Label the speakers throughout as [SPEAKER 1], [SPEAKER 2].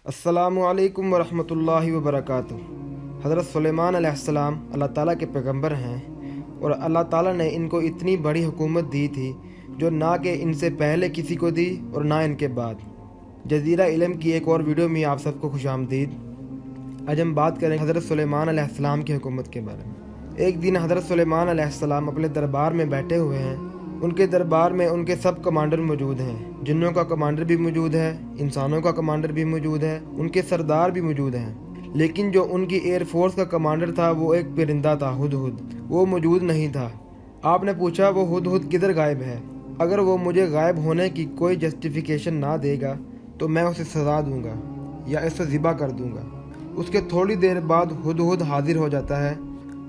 [SPEAKER 1] अस्सलामु अलैकुम वरहमतुल्लाहि वबरकातुहू। हज़रत सुलेमान अलैहिस्सलाम अल्लाह ताला के पैगंबर हैं और अल्लाह ताला ने इनको इतनी बड़ी हुकूमत दी थी जो ना कि इनसे पहले किसी को दी और ना इनके बाद। जज़ीरा इल्म की एक और वीडियो में आप सबको खुशामदीद। आज हम बात करें हज़रत सुलेमान अलैहिस्सलाम की हुकूमत के बारे में। एक दिन हज़रत सुलेमान अलैहिस्सलाम अपने दरबार में बैठे हुए हैं। उनके दरबार में उनके सब कमांडर मौजूद हैं। जिन्नों का कमांडर भी मौजूद है, इंसानों का कमांडर भी मौजूद है, उनके सरदार भी मौजूद हैं। लेकिन जो उनकी एयर फोर्स का कमांडर था वो एक परिंदा था, हुदहुद। वो मौजूद नहीं था। आपने पूछा वो हुदहुद किधर गायब है। अगर वो मुझे गायब होने की कोई जस्टिफिकेशन ना देगा तो मैं उसे सज़ा दूंगा या इसे ज़िबा कर दूंगा। उसके थोड़ी देर बाद हुदहुद हाजिर हो जाता है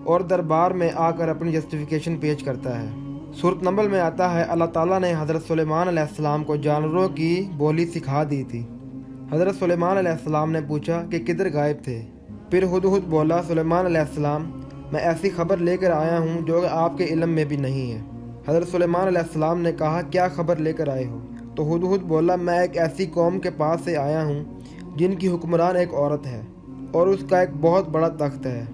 [SPEAKER 1] और दरबार में आकर अपनी जस्टिफिकेशन पेश करता है। सूरत नंबल में आता है, अल्लाह ताला ने हज़रत सुलेमान अलैहिस्सलाम को जानवरों की बोली सिखा दी थी। हज़रत सुलेमान अलैहिस्सलाम ने पूछा कि किधर गायब थे। फिर हुदहुद बोला, सुलेमान अलैहिस्सलाम, मैं ऐसी खबर लेकर आया हूँ जो आपके इल्म में भी नहीं है। हज़रत सुलेमान अलैहिस्सलाम ने कहा, क्या खबर लेकर आए हो? तो हुदहुद बोला, मैं एक ऐसी कौम के पास से आया हूँ जिनकी हुक्मरान एक औरत है और उसका एक बहुत बड़ा तख्त है।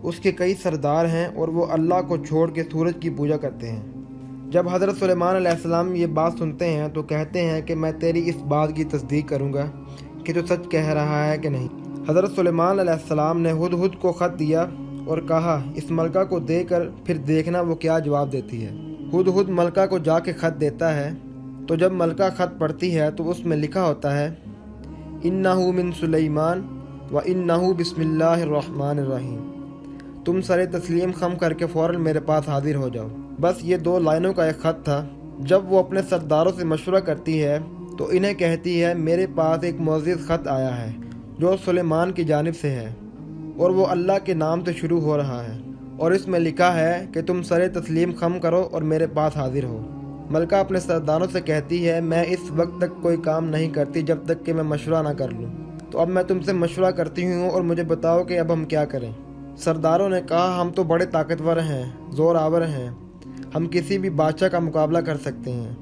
[SPEAKER 1] उसके कई सरदार हैं और वो अल्लाह को छोड़ के सूरज की पूजा करते हैं। जब हज़रत सुलेमान अलैहिस्सलाम ये बात सुनते हैं तो कहते हैं कि मैं तेरी इस बात की तस्दीक करूँगा कि तू सच कह रहा है कि नहीं। हज़रत सुलेमान अलैहिस्सलाम ने हुदहुद को ख़त दिया और कहा, इस मलका को देकर फिर देखना वो क्या जवाब देती है। हुदहुद मलका को जाके ख़त देता है तो जब मलका ख़त पढ़ती है तो उसमें लिखा होता है, इन्नहु मिन सुलेमान व इन्नहु बिस्मिल्लाहिर रहमानिर रहीम। तुम सरे तस्लीम खम करके फ़ौरन मेरे पास हाजिर हो जाओ। बस ये 2 लाइनों का एक ख़त था। जब वो अपने सरदारों से मशवरा करती है तो इन्हें कहती है, मेरे पास एक मुअज़्ज़िज़ ख़त आया है जो सुलेमान की जानिब से है और वो अल्लाह के नाम से शुरू हो रहा है और इसमें लिखा है कि तुम सरे तस्लीम खम करो और मेरे पास हाजिर हो। मलका अपने सरदारों से कहती है, मैं इस वक्त तक कोई काम नहीं करती जब तक कि मैं मशवरा ना कर लूँ। तो अब मैं तुमसे मशवरा करती हूँ और मुझे बताओ कि अब हम क्या करें। सरदारों ने कहा, हम तो बड़े ताकतवर हैं, ज़ोर आवर हैं, हम किसी भी बादशाह का मुकाबला कर सकते हैं,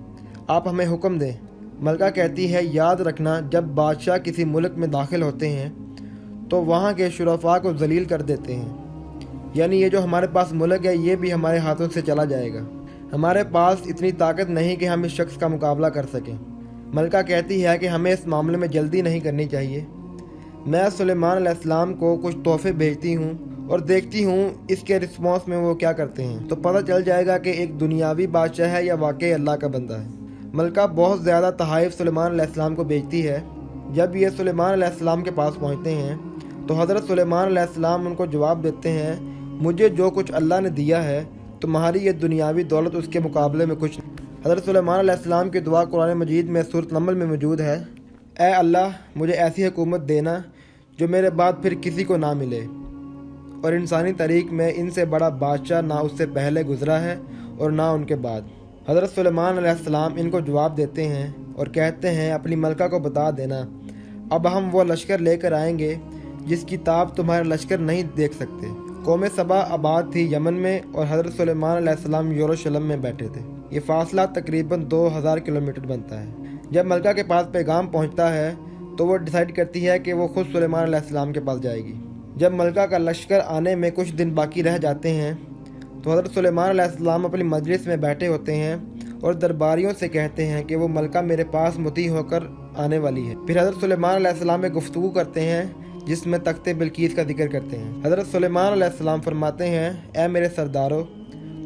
[SPEAKER 1] आप हमें हुक्म दें। मलका कहती है, याद रखना, जब बादशाह किसी मुल्क में दाखिल होते हैं तो वहाँ के शुरफा को जलील कर देते हैं। यानी ये जो हमारे पास मुल्क है ये भी हमारे हाथों से चला जाएगा। हमारे पास इतनी ताकत नहीं कि हम इस शख्स का मुकाबला कर सकें। मलका कहती है कि हमें इस मामले में जल्दी नहीं करनी चाहिए। मैं सुलेमान अलैहिस्सलाम को कुछ तोहफे भेजती हूँ और देखती हूँ इसके रिस्पॉन्स में वो क्या करते हैं, तो पता चल जाएगा कि एक दुनियावी बादशाह है या वाकई अल्लाह का बंदा है। मलका बहुत ज़्यादा तहाइफ सुलेमान अलैहिस्सलाम को भेजती है। जब ये सुलेमान अलैहिस्सलाम के पास पहुँचते हैं तो हज़रत सुलेमान अलैहिस्सलाम उनको जवाब देते हैं, मुझे जो कुछ अल्लाह ने दिया है तुम्हारी ये दुनियावी दौलत उसके मुकाबले में कुछ नहीं। हज़रत सुलेमान अलैहिस्सलाम की दुआ कुरान मजीद में सूरत नमल में मौजूद है, ऐ अल्लाह मुझे ऐसी हुकूमत देना जो मेरे बाद फिर किसी को ना मिले और इंसानी तारीख में इनसे बड़ा बादशाह ना उससे पहले गुजरा है और ना उनके बाद। हज़रत सुलेमान अलैहिस्सलाम इनको जवाब देते हैं और कहते हैं, अपनी मलका को बता देना, अब हम वो लश्कर लेकर आएंगे जिसकी ताब तुम्हारे लश्कर नहीं देख सकते। कौम सबा आबाद थी यमन में और हज़रत सुलेमान अलैहिस्सलाम यरूशलेम में बैठे थे। ये फासला तकरीबन 2000 किलोमीटर बनता है। जब मलका के पास पैगाम पहुँचता है तो वो डिसाइड करती है कि वो खुद सुलेमान अलैहिस्सलाम के पास जाएगी। जब मलका का लश्कर आने में कुछ दिन बाकी रह जाते हैं तो हज़रत सुलेमान अलैहिस्सलाम अपनी मजलिस में बैठे होते हैं और दरबारियों से कहते हैं कि वो मलका मेरे पास मुती होकर आने वाली है। फिर हज़रत सुलेमान अलैहिस्सलाम में गुफ्तगू करते हैं जिसमें तख्ते बिल्कीस का जिक्र करते हैं। हज़रत सुलेमान अलैहिस्सलाम फरमाते हैं, ऐ मेरे सरदारों,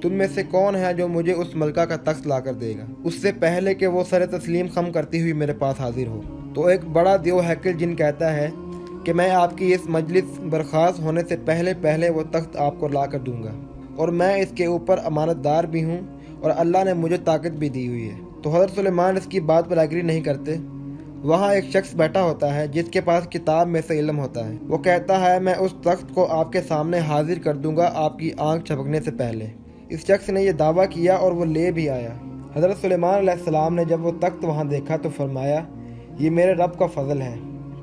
[SPEAKER 1] तुम में से कौन है जो मुझे उस मलका का तख्त ला कर देगा उससे पहले कि वो सर तस्लीम खम करती हुई मेरे पास हाजिर हो। तो एक बड़ा दियो हैकल जिन कहता है कि मैं आपकी इस मजलिस बर्खास्त होने से पहले पहले वो तख्त आपको ला कर दूंगा और मैं इसके ऊपर अमानतदार भी हूँ और अल्लाह ने मुझे ताकत भी दी हुई है। तो हज़रत सुलेमान इसकी बात पर एग्री नहीं करते। वहाँ एक शख्स बैठा होता है जिसके पास किताब में से इल्म होता है। वो कहता है, मैं उस तख्त को आपके सामने हाजिर कर दूंगा आपकी आंख झपकने से पहले। इस शख्स ने यह दावा किया और वो ले भी आया। हज़रत सुलेमान अलैहिस्सलाम ने जब वो तख्त वहाँ देखा तो फरमाया, ये मेरे रब का फ़ज़ल है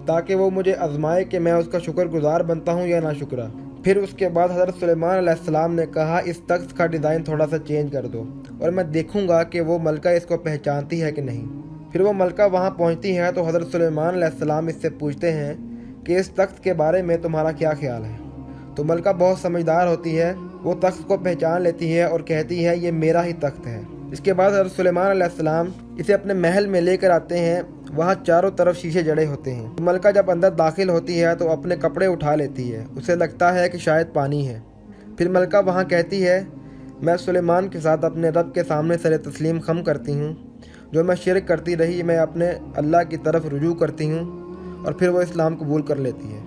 [SPEAKER 1] ताकि वो मुझे आजमाए कि मैं उसका शुक्रगुजार बनता हूँ या ना शुक्रा। फिर उसके बाद हज़रत सुलेमान अलैहिस्सलाम ने कहा, इस तख्त का डिज़ाइन थोड़ा सा चेंज कर दो और मैं देखूँगा कि वो मलका इसको पहचानती है कि नहीं। پھر وہ ملکہ وہاں پہنچتی ہیں تو حضرت سلیمان علیہ السلام اس سے پوچھتے ہیں کہ اس تخت کے بارے میں تمہارا کیا خیال ہے؟ تو ملکہ بہت سمجھدار ہوتی ہے، وہ تخت کو پہچان لیتی ہے اور کہتی ہے یہ میرا ہی تخت ہے۔ اس کے بعد حضرت سلیمان علیہ السلام اسے اپنے محل میں لے کر آتے ہیں، وہاں چاروں طرف شیشے جڑے ہوتے ہیں۔ ملکہ جب اندر داخل ہوتی ہے تو اپنے کپڑے اٹھا لیتی ہے، اسے لگتا ہے کہ شاید پانی ہے۔ پھر ملکہ وہاں کہتی ہے میں سلیمان کے ساتھ اپنے رب کے سامنے سر تسلیم خم کرتی ہوں، جو میں شرک کرتی رہی میں اپنے اللہ کی طرف رجوع کرتی ہوں، اور پھر وہ اسلام قبول کر لیتی ہے۔